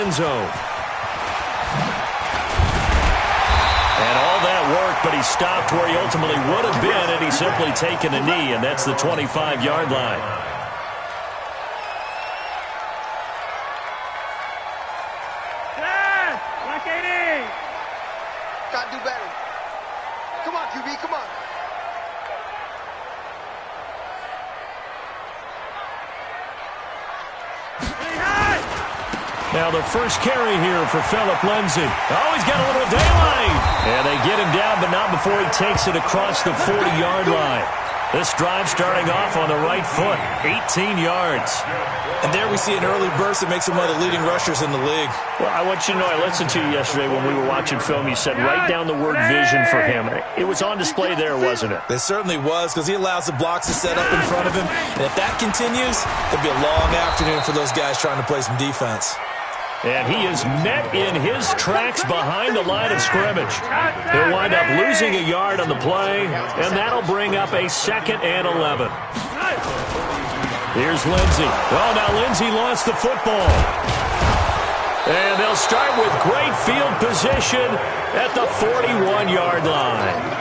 end zone. And all that work, but he stopped where he ultimately would have been, and he's simply taken a knee, and that's the 25-yard line. Got to do better. Come on, QB, come on. Now the first carry here for Phillip Lindsay. Oh, he's got a little daylight. And they get him down, but not before he takes it across the 40-yard line. This drive starting off on the right foot, 18 yards. And there we see an early burst that makes him one of the leading rushers in the league. Well, I want you to know, I listened to you yesterday when we were watching film. You said write down the word vision for him. It was on display there, wasn't it? It certainly was, because he allows the blocks to set up in front of him. And if that continues, it'll be a long afternoon for those guys trying to play some defense. And he is met in his tracks behind the line of scrimmage. He'll wind up losing a yard on the play, and that'll bring up a 2nd and 11. Here's Lindsay. Oh, now Lindsay lost the football. And they'll start with great field position at the 41-yard line.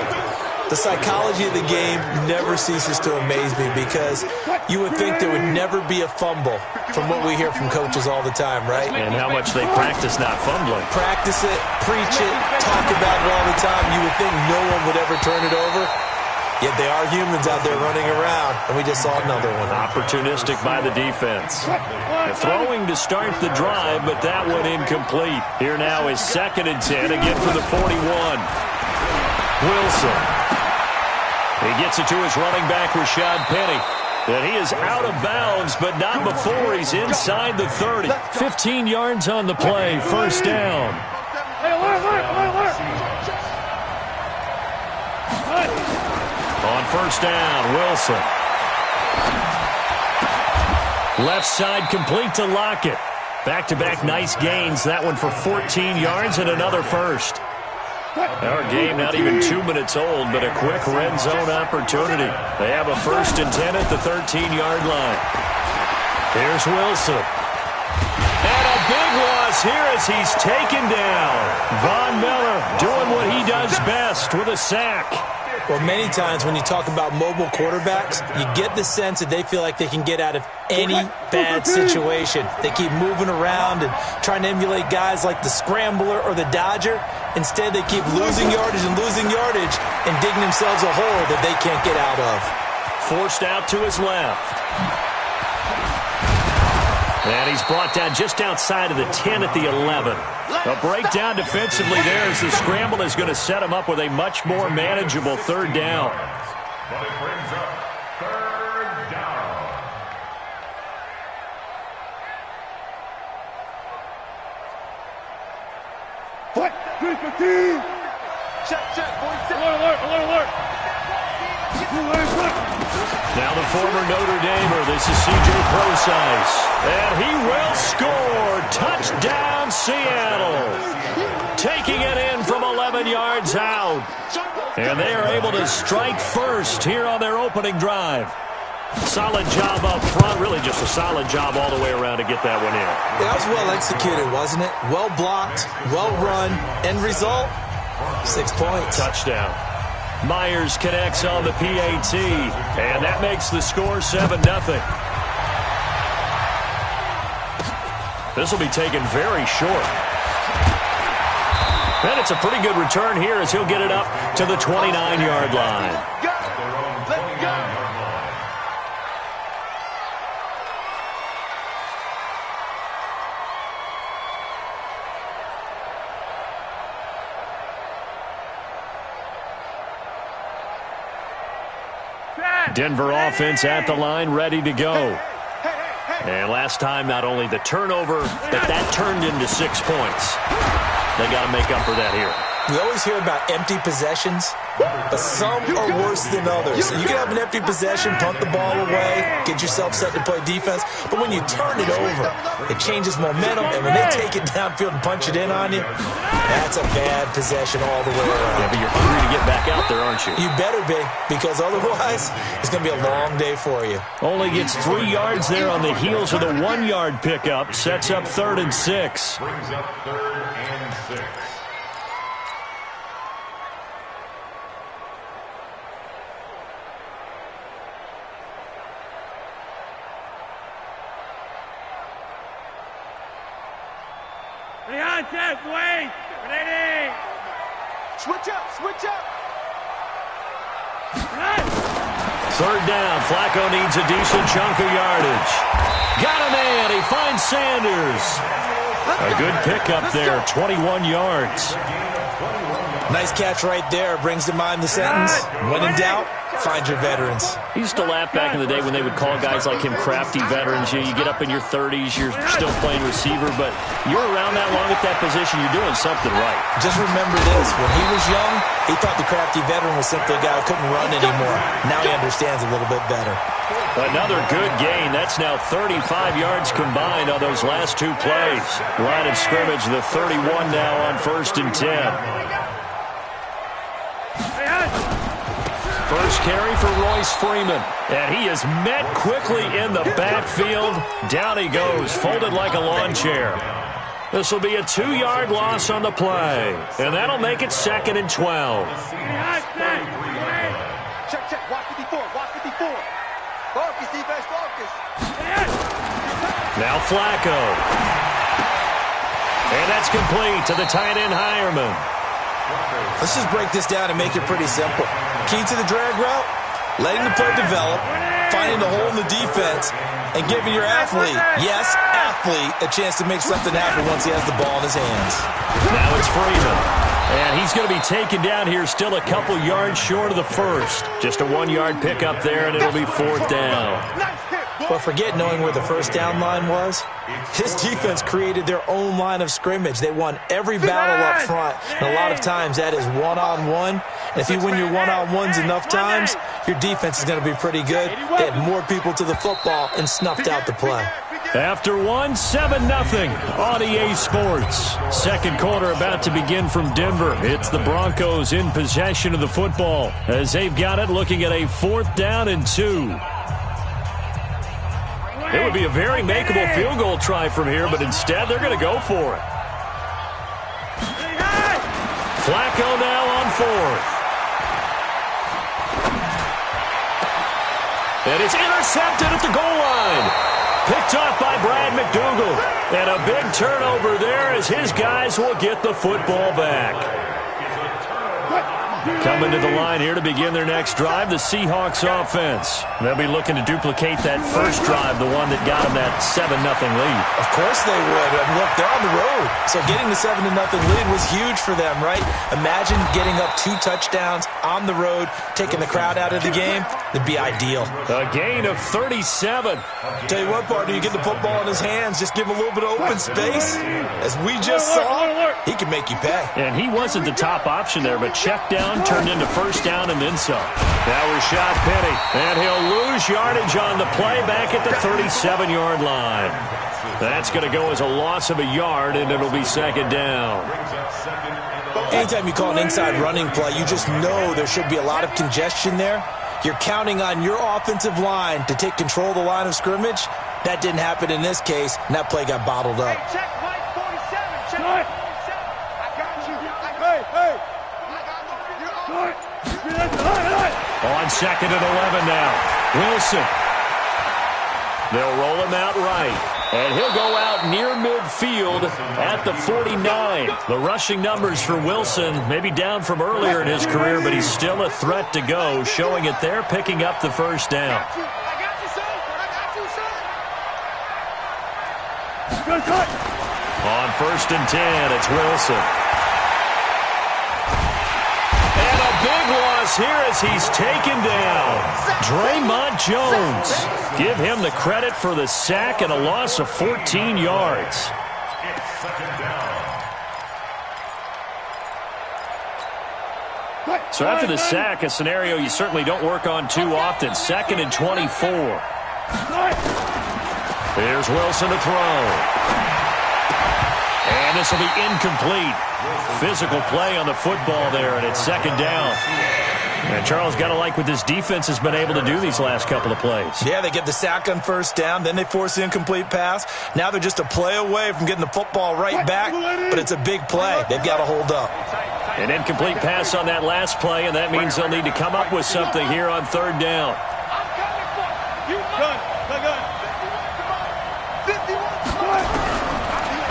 The psychology of the game never ceases to amaze me, because you would think there would never be a fumble from what we hear from coaches all the time, right? And how much they practice not fumbling. Practice it, preach it, talk about it all the time. You would think no one would ever turn it over. Yet they are humans out there running around, and we just saw another one. Opportunistic by the defense. They're throwing to start the drive, but that one incomplete. Here now is 2nd and 10, again for the 41. Wilson. He gets it to his running back, Rashad Penny. And he is out of bounds, but not before he's inside the 30. 15 yards on the play, 1st down. On 1st down, Wilson. Left side complete to Lockett. Back-to-back nice gains. That one for 14 yards and another first. Our game not even 2 minutes old, but a quick red zone opportunity. They have a 1st and 10 at the 13-yard line. Here's Wilson. And a big loss here as he's taken down. Von Miller doing what he does best with a sack. Well, many times when you talk about mobile quarterbacks, you get the sense that they feel like they can get out of any bad situation. They keep moving around and trying to emulate guys like the Scrambler or the Dodger. Instead, they keep losing yardage and digging themselves a hole that they can't get out of. Forced out to his left. And he's brought down just outside of the 10 at the 11. A breakdown defensively there as the scramble is going to set him up with a much more manageable 3rd down. But it brings up 3rd down. What? Check, boys. Alert. Now the former Notre Damer, this is C.J. Prosise. And he will score. Touchdown, Seattle. Taking it in from 11 yards out. And they are able to strike first here on their opening drive. Solid job up front. Really just a solid job all the way around to get that one in. That was well executed, wasn't it? Well blocked, well run. End result, 6 points. Touchdown. Myers connects on the PAT, and that makes the score 7-0. This will be taken very short. And it's a pretty good return here as he'll get it up to the 29-yard line. Let's go. Denver offense at the line, ready to go. And last time, not only the turnover, but that turned into 6 points. They got to make up for that here. We always hear about empty possessions, but some are worse than others. You can have an empty possession, punt the ball away, get yourself set to play defense, but when you turn it over, it changes momentum, and when they take it downfield and punch it in on you, that's a bad possession all the way around. Yeah, but you're hungry to get back out there, aren't you? You better be, because otherwise, it's going to be a long day for you. Only gets 3 yards there on the heels of the 1-yard pickup. Sets up 3rd and 6. Brings up 3rd and 6. Wait! Ready! Switch up! Switch up! 3rd down. Flacco needs a decent chunk of yardage. Got a man. He finds Sanders. A good pickup there. 21 yards. Nice catch right there. Brings to mind the sentence, when in doubt, find your veterans. He used to laugh back in the day when they would call guys like him crafty veterans. You get up in your 30s, you're still playing receiver, but you're around that long at that position, you're doing something right. Just remember this. When he was young, he thought the crafty veteran was simply a guy who couldn't run anymore. Now he understands a little bit better. Another good gain. That's now 35 yards combined on those last 2 plays. Line of scrimmage, the 31 now on 1st and 10. First carry for Royce Freeman. And he is met quickly in the backfield. Down he goes, folded like a lawn chair. This will be a 2-yard loss on the play. And that'll make it 2nd and 12. Check, check. Watch 54. Watch 54. Focus, defense, focus. Now Flacco. And that's complete to the tight end Hireman. Let's just break this down and make it pretty simple. Key to the drag route, letting the play develop, finding the hole in the defense, and giving your athlete, yes, athlete, a chance to make something happen once he has the ball in his hands. Now it's Freeman. And he's going to be taken down here, still a couple yards short of the first. Just a 1-yard pickup there, and it'll be 4th down. But forget knowing where the first down line was. His defense created their own line of scrimmage. They won every battle up front, and a lot of times that is one-on-one. And if you win your one-on-ones enough times, your defense is going to be pretty good. They had more people to the football and snuffed out the play. After 7-0 on EA Sports. Second quarter about to begin from Denver. It's the Broncos in possession of the football as they've got it, looking at a 4th down and 2. It would be a very makeable field goal try from here, but instead they're going to go for it. Flacco now on 4th. And it's intercepted at the goal line. Picked off by Brad McDougal. And a big turnover there as his guys will get the football back. Coming to the line here to begin their next drive, the Seahawks offense. They'll be looking to duplicate that first drive, the one that got them that 7-0 lead. Of course they would. And look, they're on the road. So getting the 7-0 lead was huge for them, right? Imagine getting up 2 touchdowns on the road, taking the crowd out of the game. It'd be ideal. A gain of 37. Tell you what, partner, you get the football in his hands, just give him a little bit of open space. As we just saw, he can make you pay. And he wasn't the top option there, but check down turned into first down and then some. Now Rashad Penny, and he'll lose yardage on the play back at the 37-yard line. That's going to go as a loss of a yard, and it'll be 2nd down. Anytime you call an inside running play, you just know there should be a lot of congestion there. You're counting on your offensive line to take control of the line of scrimmage. That didn't happen in this case, and that play got bottled up. Hey, check Mike 47. Check Mike 47. I got you. Hey. On 2nd and 11 now. Wilson. They'll roll him out right. And he'll go out near midfield at the 49. The rushing numbers for Wilson maybe down from earlier in his career, but he's still a threat to go, showing it there, picking up the first down. On 1st and 10, it's Wilson. And a big loss here as he's taken down. Draymond Jones. Give him the credit for the sack and a loss of 14 yards. So after the sack, a scenario you certainly don't work on too often. 2nd and 24. Here's Wilson to throw. And this will be incomplete. Physical play on the football there, and it's 2nd down. And Charles, got to like what this defense has been able to do these last couple of plays. Yeah, they get the sack on 1st down, then they force the incomplete pass. Now they're just a play away from getting the football right back, but it's a big play. They've got to hold up. An incomplete pass on that last play, and that means they'll need to come up with something here on 3rd down.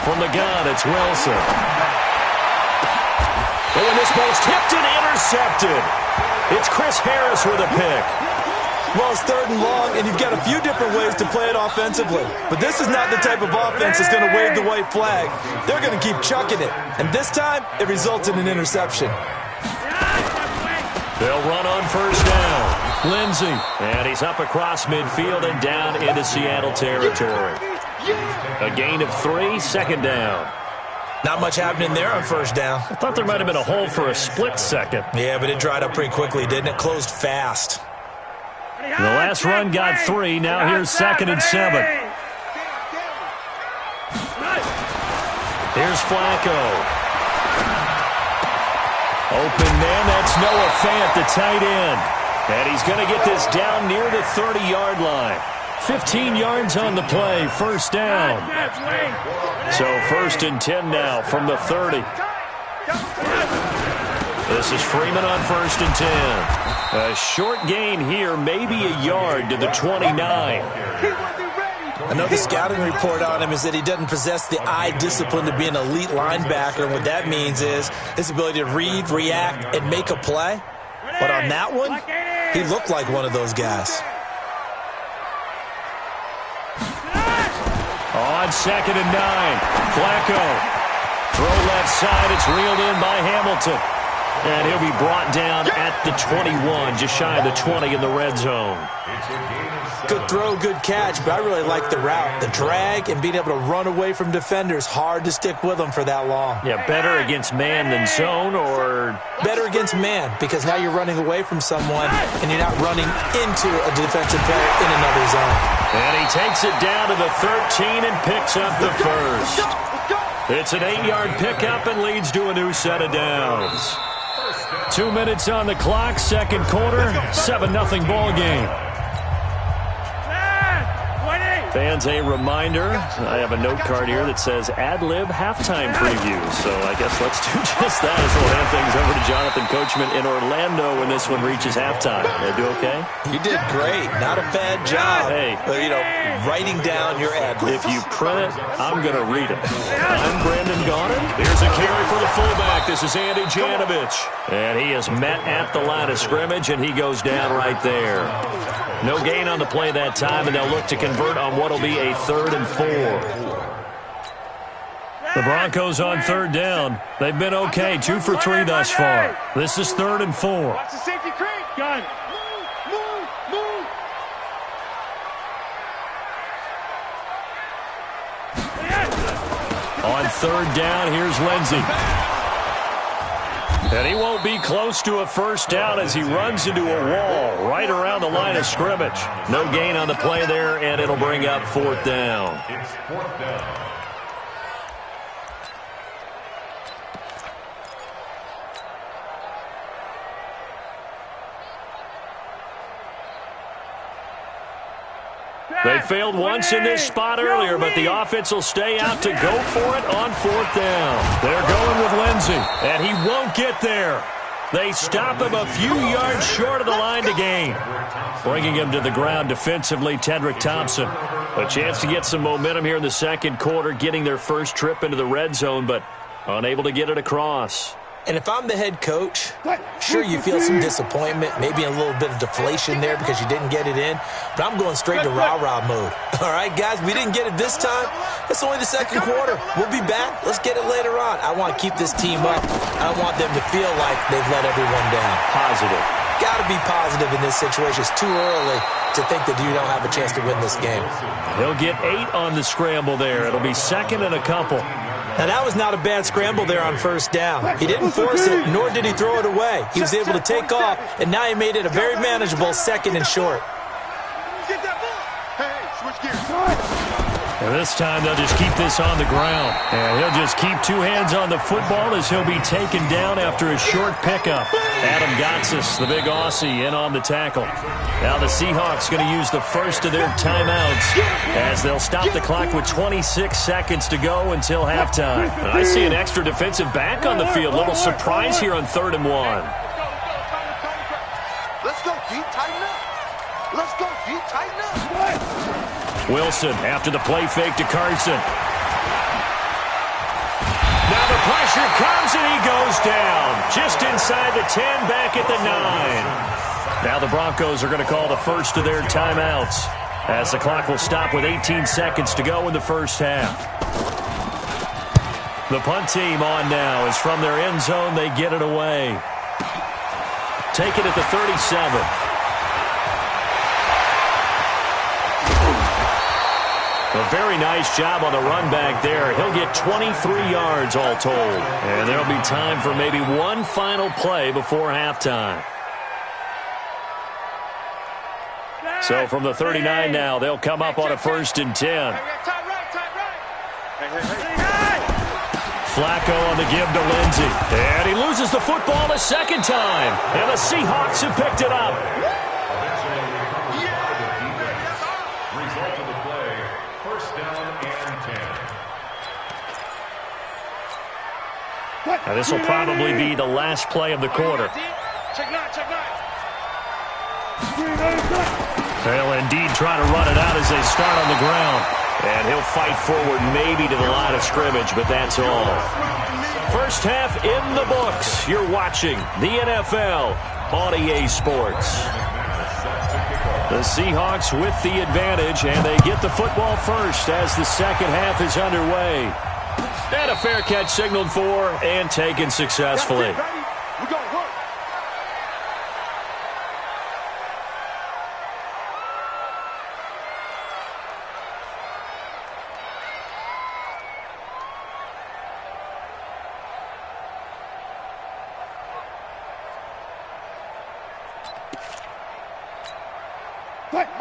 From the gun, it's Wilson. Oh, and this ball's tipped and intercepted. It's Chris Harris with a pick. Well, it's 3rd and long, and you've got a few different ways to play it offensively. But this is not the type of offense that's going to wave the white flag. They're going to keep chucking it. And this time, it results in an interception. They'll run on 1st down. Lindsey. And he's up across midfield and down into Seattle territory. A gain of 3, 2nd down. Not much happening there on 1st down. I thought there might have been a hole for a split second. Yeah, but it dried up pretty quickly, didn't it? Closed fast. The last run got 3. Now here's 2nd and 7. Here's Flacco. Open man, that's Noah Fant, the tight end. And he's going to get this down near the 30-yard line. 15 yards on the play, 1st down. So 1st and 10 now from the 30. This is Freeman on 1st and 10. A short gain here, maybe a yard to the 29. Another scouting report on him is that he doesn't possess the eye discipline to be an elite linebacker. And what that means is his ability to read, react, and make a play. But on that one, he looked like one of those guys. On 2nd and 9, Flacco. Throw left side, it's reeled in by Hamilton. And he'll be brought down at the 21, just shy of the 20 in the red zone. Good throw, good catch, but I really like the route. The drag and being able to run away from defenders, hard to stick with them for that long. Yeah, better against man than zone, or? Better against man, because now you're running away from someone and you're not running into a defensive player in another zone. And he takes it down to the 13 and picks up the 1st. It's an 8-yard pickup and leads to a new set of downs. 2 minutes on the clock, 2nd quarter, 7-0 ball game. Fans, a reminder, I have a note card here that says ad-lib halftime preview. So I guess let's do just that as we'll hand things over to Jonathan Coachman in Orlando when this one reaches halftime. Did I do okay? You did great. Not a bad job. Hey. Writing down your ad-libs. If you print it, I'm going to read it. I'm Brandon Gaudin. Here's a carry for the fullback. This is Andy Janovich. And he is met at the line of scrimmage, and he goes down right there. No gain on the play that time, and they'll look to convert on what will be a 3rd and 4. The Broncos on 3rd down. They've been okay, 2 for 3 thus far. This is 3rd and 4. Watch the safety creep. Gun. Move. On 3rd down, here's Lindsey. And he won't be close to a 1st down as he runs into a wall right around the line of scrimmage. No gain on the play there, and it'll bring up 4th down. It's 4th down. They failed once in this spot earlier, but the offense will stay out to go for it on 4th down. They're going with Lindsey, and he won't get there. They stop him a few yards short of the line to gain. Bringing him to the ground defensively, Tedrick Thompson. A chance to get some momentum here in the 2nd quarter, getting their first trip into the red zone, but unable to get it across. And if I'm the head coach, sure, you feel some disappointment, maybe a little bit of deflation there because you didn't get it in, but I'm going straight to rah-rah mode. All right, guys, we didn't get it this time. It's only the 2nd quarter. We'll be back. Let's get it later on. I want to keep this team up. I want them to feel like they've let everyone down. Positive. Got to be positive in this situation. It's too early to think that you don't have a chance to win this game. He'll get 8 on the scramble there. It'll be 2nd and a couple. Now, that was not a bad scramble there on first down. He didn't force it, nor did he throw it away. He was able to take off, and now he made it a very manageable 2nd and short. Get that ball. Hey, switch gears. And this time they'll just keep this on the ground. And he'll just keep 2 hands on the football as he'll be taken down after a short pickup. Adam Gotsis, the big Aussie, in on the tackle. Now the Seahawks going to use the first of their timeouts as they'll stop the clock with 26 seconds to go until halftime. And I see an extra defensive back on the field. Little surprise here on 3rd and 1. Let's go, D. Tighten up. Let's go, D. Tighten up. Wilson after the play fake to Carson. Now the pressure comes and he goes down. Just inside the 10, back at the 9. Now the Broncos are going to call the first of their timeouts as the clock will stop with 18 seconds to go in the first half. The punt team on now is from their end zone. They get it away. Take it at the 37. A very nice job on the run back there. He'll get 23 yards all told. And there'll be time for maybe one final play before halftime. So from the 39 now, they'll come up on a 1st and 10. Flacco on the give to Lindsey. And he loses the football a 2nd time. And the Seahawks have picked it up. Now this will probably be the last play of the quarter. They'll indeed try to run it out as they start on the ground. And he'll fight forward maybe to the line of scrimmage, but that's all. First half in the books. You're watching the NFL on EA Sports. The Seahawks with the advantage, and they get the football first as the second half is underway. And a fair catch signaled for and taken successfully. We're going to work.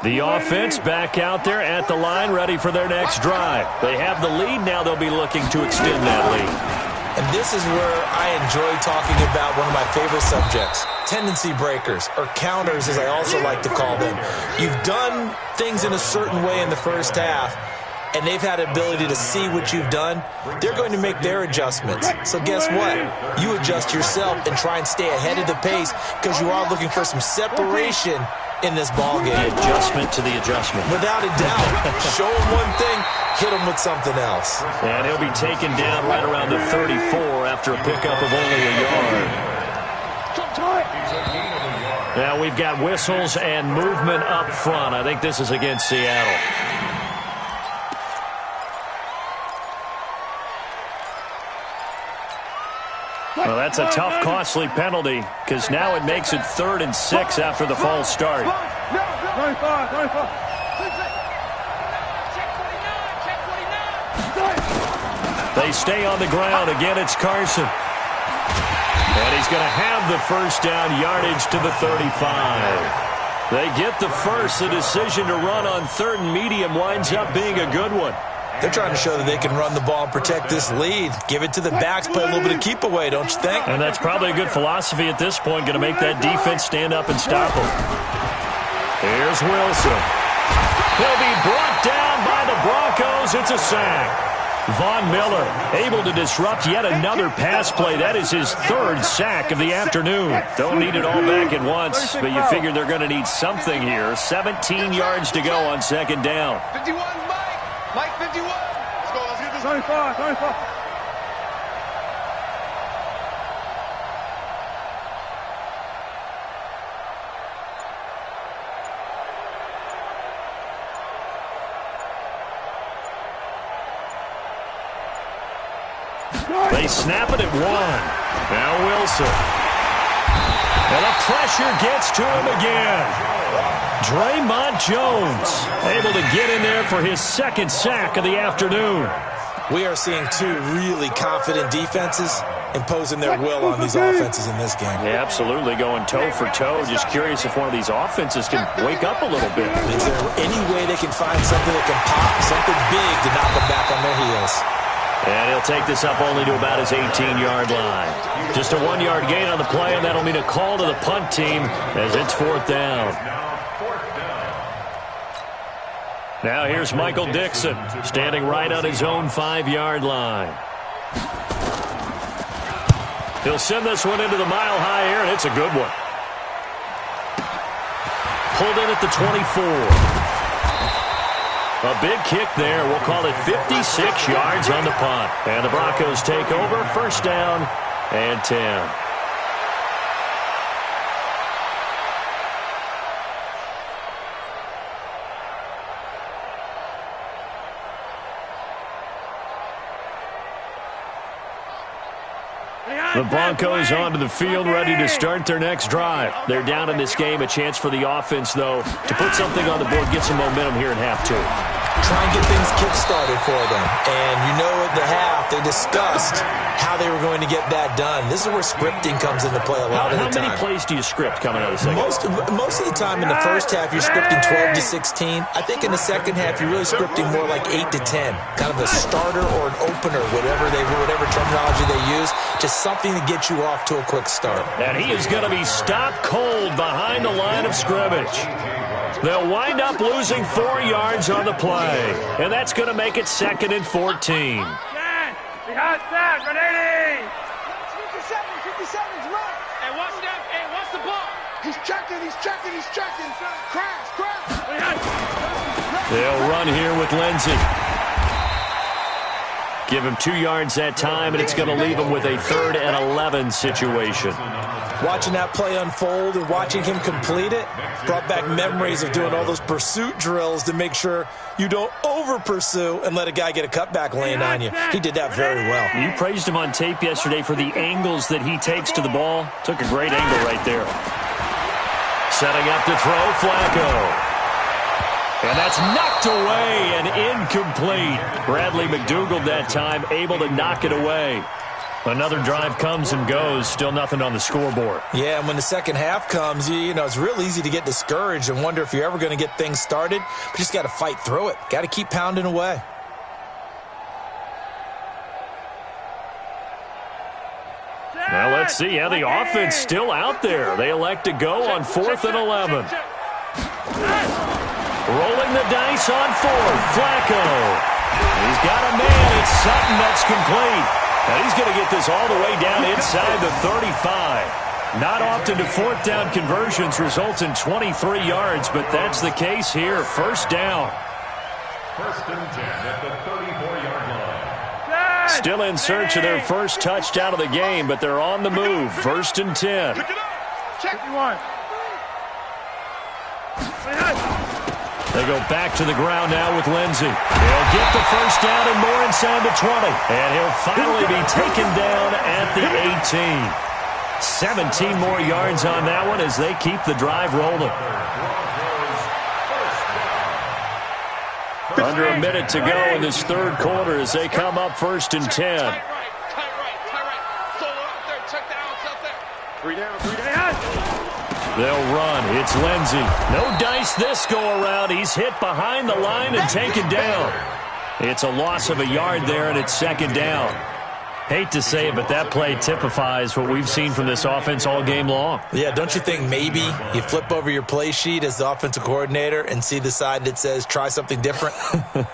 The offense back out there at the line, ready for their next drive. They have the lead. Now they'll be looking to extend that lead. And this is where I enjoy talking about one of my favorite subjects, tendency breakers, or counters as I also like to call them. You've done things in a certain way in the first half, and they've had the ability to see what you've done. They're going to make their adjustments. So guess what? You adjust yourself and try and stay ahead of the pace because you are looking for some separation in this ballgame. The adjustment to the adjustment. Without a doubt. Show them one thing, hit them with something else. And he'll be taken down right around the 34 after a pickup of only a yard. Now we've got whistles and movement up front. I think this is against Seattle. Well, that's a tough, costly penalty because now it makes it 3rd and 6 after the false start. They stay on the ground. Again, it's Carson. And he's going to have the first down, yardage to the 35. They get the first. The decision to run on 3rd and medium winds up being a good one. They're trying to show that they can run the ball and protect this lead. Give it to the backs, play a little bit of keep away, don't you think? And that's probably a good philosophy at this point, going to make that defense stand up and stop them. Here's Wilson. He'll be brought down by the Broncos. It's a sack. Von Miller able to disrupt yet another pass play. That is his 3rd sack of the afternoon. Don't need it all back at once, but you figure they're going to need something here. 17 yards to go on 2nd down. 51, Mike 51. Let's go. Let's get this. 25. They snap it at 1. Now Wilson. And the pressure gets to him again. Draymond Jones able to get in there for his 2nd sack of the afternoon. We are seeing two really confident defenses imposing their will on these offenses in this game. Yeah, absolutely, going toe for toe. Just curious if one of these offenses can wake up a little bit. Is there any way they can find something that can pop, something big to knock them back on their heels? And he'll take this up only to about his 18-yard line. Just a 1-yard gain on the play, and that'll mean a call to the punt team as it's 4th down. Now here's Michael Dixon, standing right on his own 5-yard line. He'll send this one into the mile-high air, and it's a good one. Pulled in at the 24. A big kick there. We'll call it 56 yards on the punt. And the Broncos take over, 1st down and 10. The Broncos onto the field, ready to start their next drive. They're down in this game. A chance for the offense, though, to put something on the board, get some momentum here in half 2. Try and get things kick-started for them. And you know at the half, they discussed how they were going to get that done. This is where scripting comes into play a lot of the time. How many plays do you script coming out of the second? Most of the time in the first half, you're scripting 12 to 16. I think in the second half, you're really scripting more like 8 to 10. Kind of a starter or an opener, whatever terminology they use. Just something to get you off to a quick start. And he is going to be stopped cold behind the line of scrimmage. They'll wind up losing 4 yards on the play. And that's going to make it 2nd and 14. Behind that, Renee! 57's right. Hey, watch that. Hey, watch the ball. He's checking. Crash. They'll run here with Lindsey. Give him 2 yards that time, and it's going to leave him with a 3rd and 11 situation. Watching that play unfold and watching him complete it brought back memories of doing all those pursuit drills to make sure you don't over-pursue and let a guy get a cutback laying on you. He did that very well. You praised him on tape yesterday for the angles that he takes to the ball. Took a great angle right there. Setting up to throw, Flacco. And that's knocked away and incomplete. Bradley McDougald that time able to knock it away. Another drive comes and goes. Still nothing on the scoreboard. Yeah, and when the second half comes, you know, it's real easy to get discouraged and wonder if you're ever going to get things started. But you just got to fight through it. Got to keep pounding away. Now let's see how the offense still out there. They elect to go on 4th and 11. Rolling the dice on 4th. Flacco. He's got a man. It's Sutton that's complete. And he's going to get this all the way down inside the 35. Not often do 4th down conversions result in 23 yards, but that's the case here. 1st down. 1st and 10 at the 34-yard line. Still in search of their first touchdown of the game, but they're on the move. 1st and 10. Check one. They go back to the ground now with Lindsey. He'll get the 1st down and more inside the 20. And he'll finally be taken down at the 18. 17 more yards on that one as they keep the drive rolling. Under a minute to go in this 3rd quarter as they come up 1st and 10. Tight right. Solo out there. Check the outs out there. 3 down. They'll run. It's Lindsey. No dice this go-around. He's hit behind the line and taken down. It's a loss of a yard there, and it's 2nd down. Hate to say it, but that play typifies what we've seen from this offense all game long. Yeah, don't you think maybe you flip over your play sheet as the offensive coordinator and see the side that says try something different?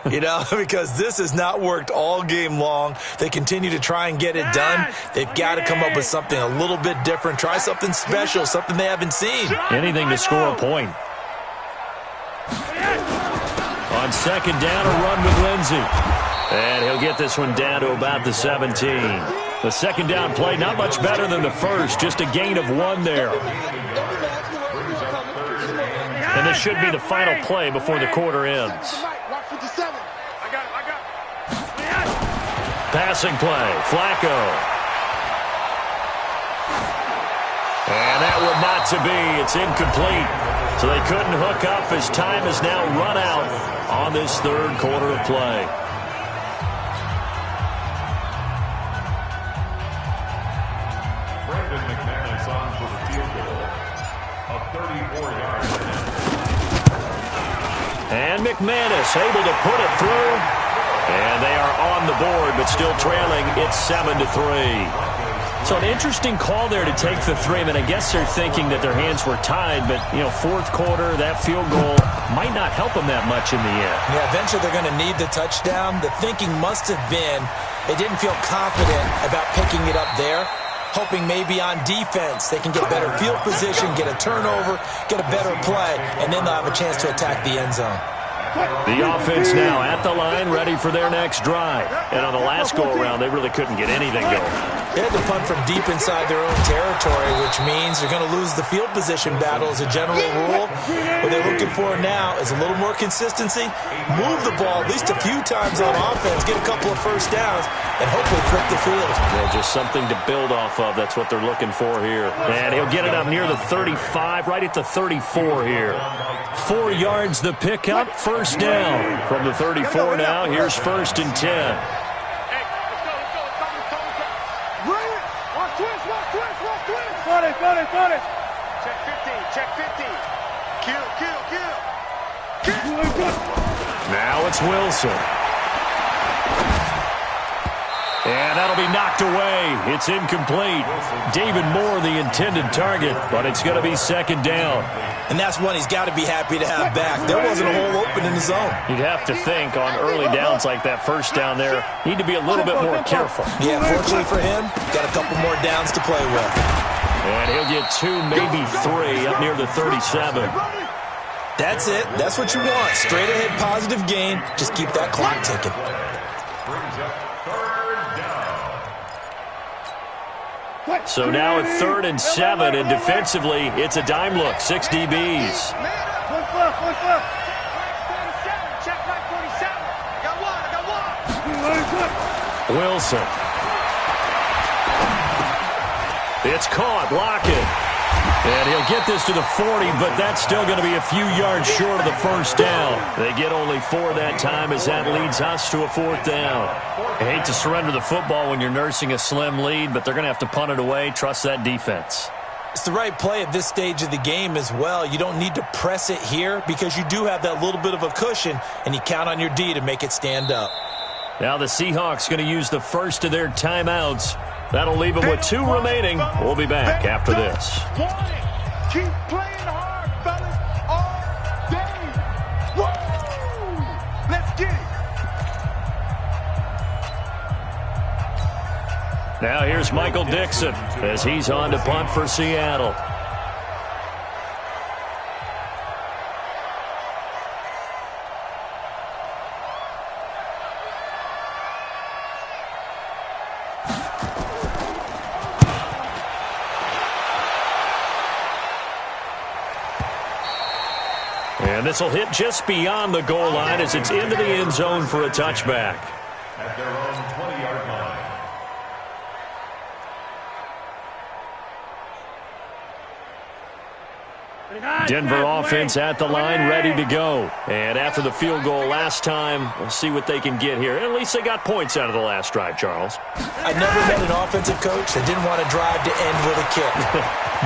You know, because this has not worked all game long. They continue to try and get it done. They've got to come up with something a little bit different. Try something special, something they haven't seen. Anything to score a point. On 2nd down, a run with Lindsey. And he'll get this one down to about the 17. The 2nd down play, not much better than the first. Just a gain of 1 there. And this should be the final play before the quarter ends. Passing play, Flacco. And that would not to be. It's incomplete. So they couldn't hook up as time is now run out on this 3rd quarter of play. for the field goal. A 34-yard attempt. And McManus able to put it through. And they are on the board, but still trailing. It's 7-3. So an interesting call there to take the three. I mean, I guess they're thinking that their hands were tied, but, you know, fourth quarter, that field goal might not help them that much in the end. Yeah, eventually they're going to need the touchdown. The thinking must have been they didn't feel confident about picking it up there, hoping maybe on defense they can get better field position, get a turnover, get a better play, and then they'll have a chance to attack the end zone. The offense now at the line, ready for their next drive. And on the last go-around, they really couldn't get anything going. They had to punt from deep inside their own territory, which means they're going to lose the field position battle as a general rule. What they're looking for now is a little more consistency, move the ball at least a few times on offense, get a couple of first downs, and hopefully flip the field. Yeah, just something to build off of. That's what they're looking for here. And he'll get it up near the 35, right at the 34 here. 4 yards the pickup, first down. From the 34 now, here's 1st and 10. Hey, let's go. Watch twist. Got it. Check 15. Kill. Now it's Wilson. And that'll be knocked away. It's incomplete. David Moore, the intended target, but it's going to be 2nd down. And that's one he's got to be happy to have back. There wasn't a hole open in the zone. You'd have to think on early downs like that first down there, need to be a little bit more careful. Yeah, fortunately for him, got a couple more downs to play with. And he'll get 2, maybe 3 up near the 37. That's it. That's what you want. Straight ahead positive gain. Just keep that clock ticking. Brings up 3rd down. So now at 3rd and 7, and defensively, it's a dime look. 6 DBs. Check right 47. I got one. Wilson. It's caught. Lockett. And he'll get this to the 40, but that's still going to be a few yards short of the first down. They get only 4 that time as that leads us to a 4th down. I hate to surrender the football when you're nursing a slim lead, but they're going to have to punt it away. Trust that defense. It's the right play at this stage of the game as well. You don't need to press it here because you do have that little bit of a cushion, and you count on your D to make it stand up. Now the Seahawks going to use the first of their timeouts. That'll leave them with 2 remaining. We'll be back after this. Keep playing hard, fellas, all day. Woo! Let's get it. Now here's Michael Dixon as he's on to punt for Seattle. And this will hit just beyond the goal line as it's into the end zone for a touchback. At their own 20-yard line. Denver offense at the line, ready to go. And after the field goal last time, we'll see what they can get here. At least they got points out of the last drive, Charles. I never met an offensive coach that didn't want to drive to end with a kick.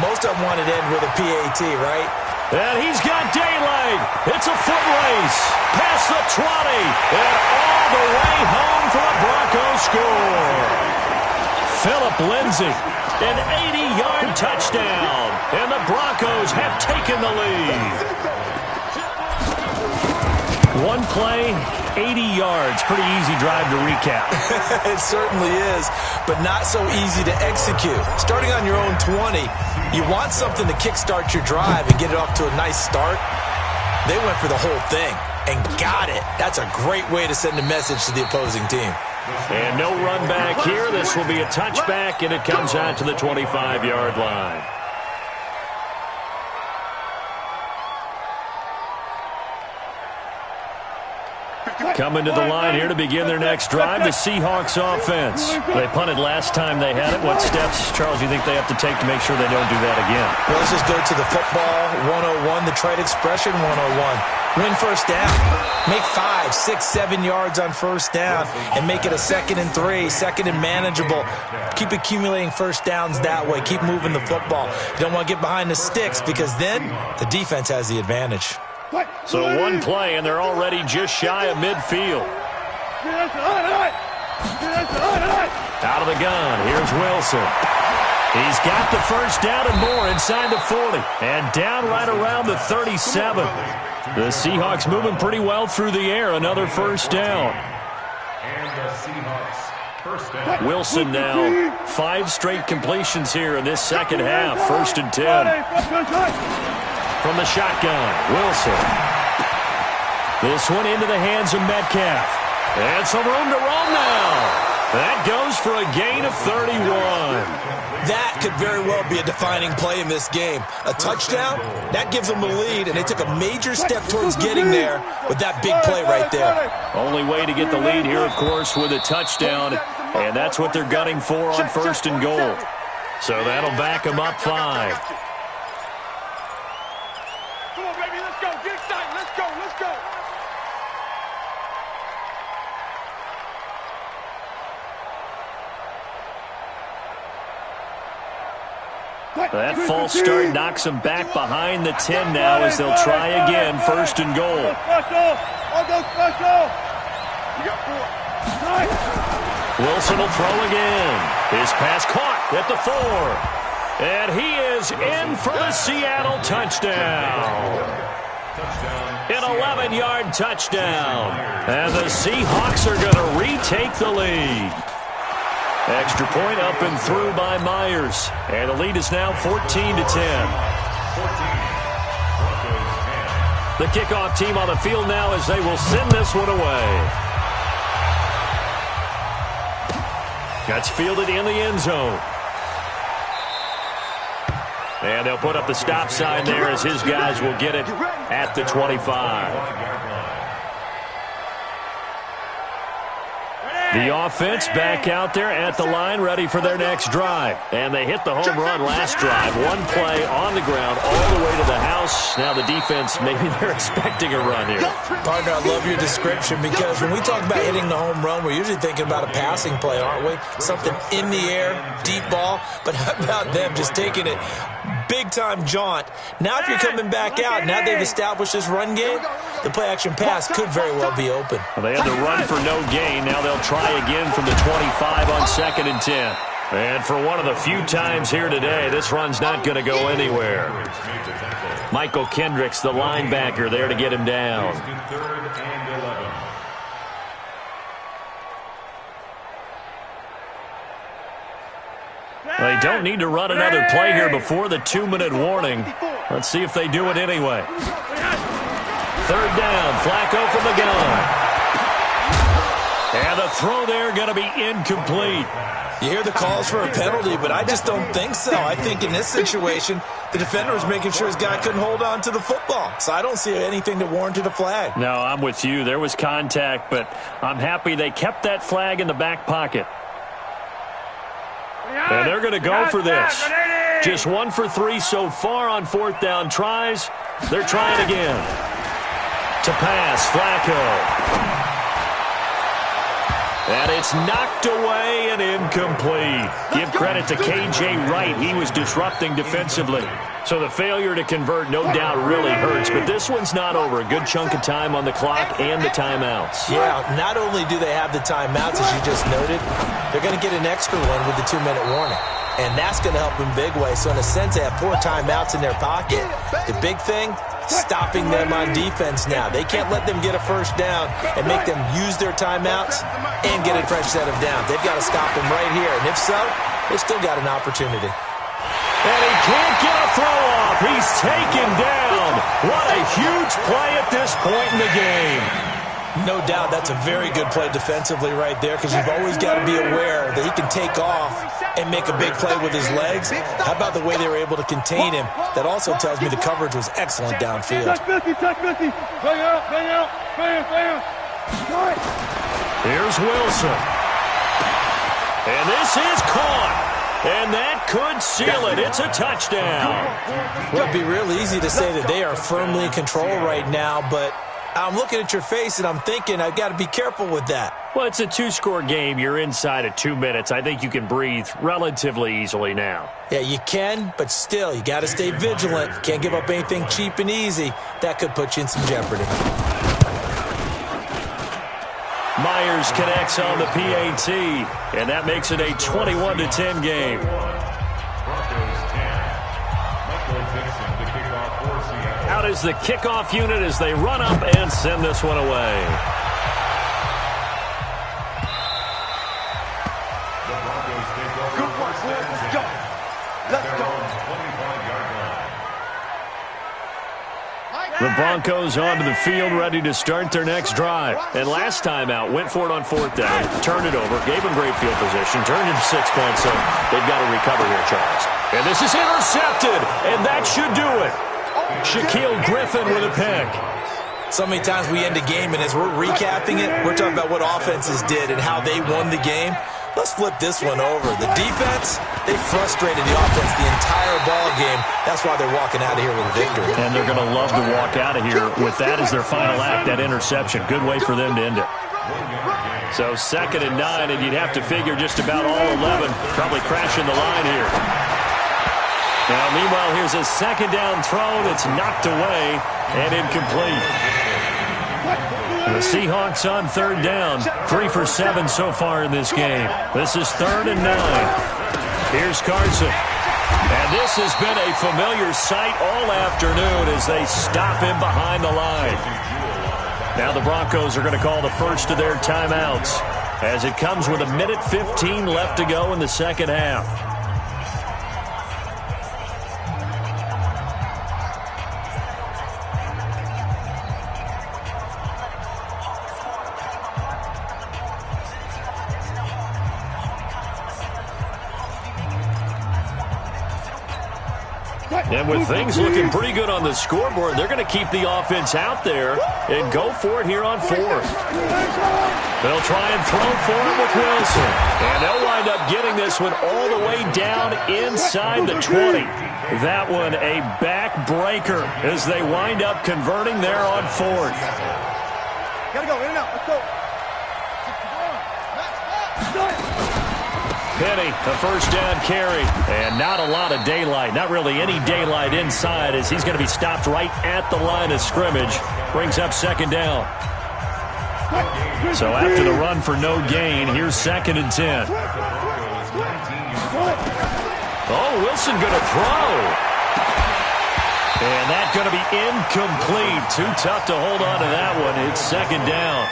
Most of them wanted to end with a PAT, right? And he's got daylight. It's a foot race. Past the 20. And all the way home for a Broncos score. Phillip Lindsay, an 80-yard touchdown. And the Broncos have taken the lead. One play, 80 yards. Pretty easy drive to recap. It certainly is, but not so easy to execute. Starting on your own 20, you want something to kickstart your drive and get it off to a nice start. They went for the whole thing and got it. That's a great way to send a message to the opposing team. And no run back here. This will be a touchback, and it comes out to the 25-yard line. Coming to the line here to begin their next drive, the Seahawks offense. They punted last time they had it. What steps, Charles, do you think they have to take to make sure they don't do that again? Well, let's just go to the football 101, the trade expression 101. Win first down. Make 5, 6, 7 yards on first down and make it a 2nd and 3, 2nd and manageable. Keep accumulating first downs that way. Keep moving the football. You don't want to get behind the sticks because then the defense has the advantage. So one play, and they're already just shy of midfield. Out of the gun, here's Wilson. He's got the first down and more inside the 40. And down right around the 37. The Seahawks moving pretty well through the air. Another first down. And the Seahawks first down. Wilson now 5 straight completions here in this second half. 1st and 10. From the shotgun, Wilson. This one into the hands of Metcalf. And some room to roam now. That goes for a gain of 31. That could very well be a defining play in this game. A touchdown, that gives them the lead, and they took a major step towards getting there with that big play right there. Only way to get the lead here, of course, with a touchdown, and that's what they're gunning for on 1st and goal. So that'll back them up 5. Come on, baby, let's go. Get excited. Let's go. Let's go. That false start knocks them back behind the 10 now as they'll try again, 1st and goal. Wilson will throw again. His pass caught at the 4. And he is in for the Seattle touchdown. An 11-yard touchdown. And the Seahawks are going to retake the lead. Extra point up and through by Myers. And the lead is now 14-10. The kickoff team on the field now as they will send this one away. That's fielded in the end zone. And they'll put up the stop sign there as his guys will get it at the 25. The offense back out there at the line, ready for their next drive. And they hit the home run last drive. One play on the ground all the way to the house. Now the defense, maybe they're expecting a run here. Partner, I love your description because when we talk about hitting the home run, we're usually thinking about a passing play, aren't we? Something in the air, deep ball. But how about them just taking it big-time jaunt? Now if you're coming back out, now they've established this run game, the play-action pass could very well be open. Well, they had to run for no gain. Now they'll try again from the 25 on 2nd and 10. And for one of the few times here today, this run's not going to go anywhere. Michael Kendricks, the linebacker, there to get him down. They don't need to run another play here before the 2-minute warning. Let's see if they do it anyway. 3rd down, Flacco from the gun. And the throw there going to be incomplete. You hear the calls for a penalty, but I just don't think so. I think in this situation, the defender was making sure his guy couldn't hold on to the football. So I don't see anything that warranted a flag. No, I'm with you. There was contact, but I'm happy they kept that flag in the back pocket. And they're going to go for this. Just 1 for 3 so far on 4th down tries. They're trying again. To pass, Flacco. And it's knocked away and incomplete. Give credit to K.J. Wright. He was disrupting defensively. So the failure to convert, no doubt, really hurts. But this one's not over. A good chunk of time on the clock and the timeouts. Yeah, not only do they have the timeouts, as you just noted, they're going to get an extra one with the 2-minute warning. And that's going to help in big way. So in a sense, they have 4 timeouts in their pocket. The big thing, stopping them on defense now. They can't let them get a first down and make them use their timeouts and get a fresh set of downs. They've got to stop them right here. And if so, they've still got an opportunity. And he can't get a throw off. He's taken down. What a huge play at this point in the game. No doubt that's a very good play defensively right there because you've always got to be aware that he can take off and make a big play with his legs. How about the way they were able to contain him? That also tells me the coverage was excellent downfield. Here's Wilson. And this is caught. And that could seal it. It's a touchdown. Well, it'd be real easy to say that they are firmly in control right now, but I'm looking at your face and I'm thinking I've got to be careful with that. Well, it's a two-score game. You're inside of 2 minutes. I think you can breathe relatively easily now. Yeah, you can, but still, you got to stay vigilant. Can't give up anything cheap and easy. That could put you in some jeopardy. Myers connects on the PAT, and that makes it a 21-10 game. Out is the kickoff unit as they run up and send this one away. The Broncos onto the field, ready to start their next drive. And last time out, went for it on fourth down, turned it over, gave them great field position, turned into 6 points, so they've got to recover here, Charles. And this is intercepted, and that should do it. Shaquille Griffin with a pick. So many times we end a game, and as we're recapping it, we're talking about what offenses did and how they won the game. Let's flip this one over. The defense, they frustrated the offense the entire ball game. That's why they're walking out of here with a victory. And they're going to love to walk out of here with that as their final act, that interception. Good way for them to end it. So 2nd and 9, and you'd have to figure just about all 11 probably crashing the line here. Now, meanwhile, here's a 2nd down throw that's knocked away and incomplete. The Seahawks on 3rd down, 3 for 7 so far in this game. This is 3rd and 9. Here's Carson. And this has been a familiar sight all afternoon as they stop him behind the line. Now the Broncos are going to call the first of their timeouts as it comes with 1:15 left to go in the second half. And with things looking pretty good on the scoreboard, they're going to keep the offense out there and go for it here on 4th. They'll try and throw for it with Wilson. And they'll wind up getting this one all the way down inside the 20. That one a backbreaker as they wind up converting there on 4th. Gotta go, in and out, let's go. Penny, a first down carry, and not a lot of daylight, not really any daylight inside as he's going to be stopped right at the line of scrimmage. Brings up 2nd down. So after the run for no gain, here's 2nd and 10. Oh, Wilson going to throw. And that's going to be incomplete. Too tough to hold on to that one. It's 2nd down.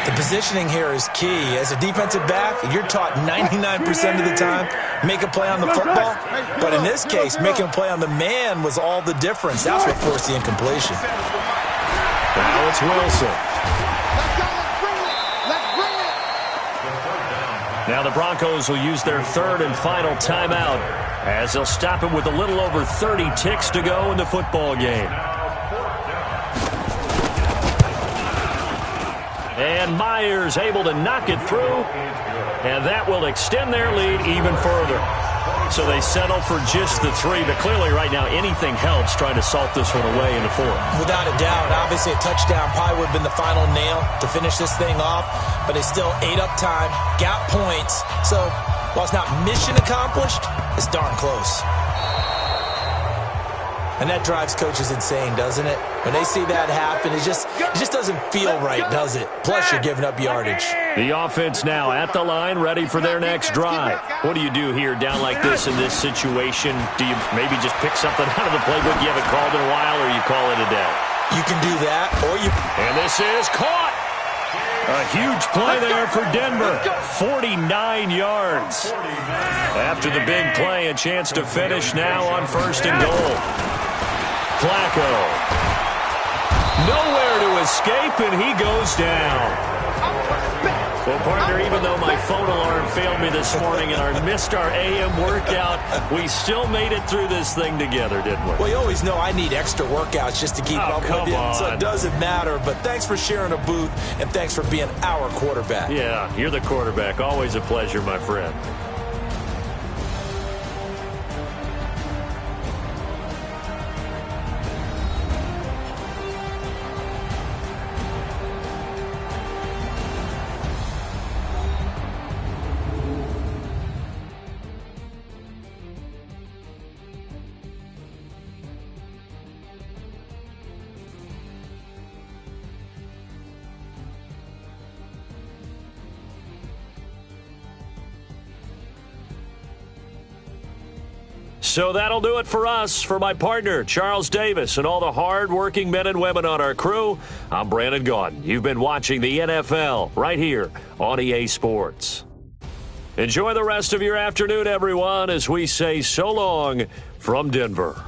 The positioning here is key. As a defensive back, you're taught 99% of the time, make a play on the football. But in this case, making a play on the man was all the difference. That's what forced the incompletion. Now it's Wilson. Now the Broncos will use their 3rd and final timeout as they'll stop it with a little over 30 ticks to go in the football game. And Myers able to knock it through, and that will extend their lead even further. So they settle for just the 3, but clearly right now anything helps trying to salt this one away in the 4th. Without a doubt, obviously a touchdown probably would have been the final nail to finish this thing off, but they still ate up time, got points. So while it's not mission accomplished, it's darn close. And that drives coaches insane, doesn't it? When they see that happen, it just doesn't feel right, does it? Plus, you're giving up yardage. The offense now at the line, ready for their next drive. What do you do here down like this in this situation? Do you maybe just pick something out of the playbook you haven't called in a while, or you call it a day? You can do that, or you... And this is caught! A huge play there for Denver. 49 yards. After the big play, a chance to finish now on 1st and goal. Flacco. Nowhere to escape, and he goes down. Well, partner, even though my phone alarm failed me this morning and I missed our AM workout, we still made it through this thing together, didn't we? Well, you always know I need extra workouts just to keep up with you, so it doesn't matter. But thanks for sharing a booth, and thanks for being our quarterback. Yeah, you're the quarterback. Always a pleasure, my friend. So that'll do it for us. For my partner, Charles Davis, and all the hard-working men and women on our crew, I'm Brandon Gaudin. You've been watching the NFL right here on EA Sports. Enjoy the rest of your afternoon, everyone, as we say so long from Denver.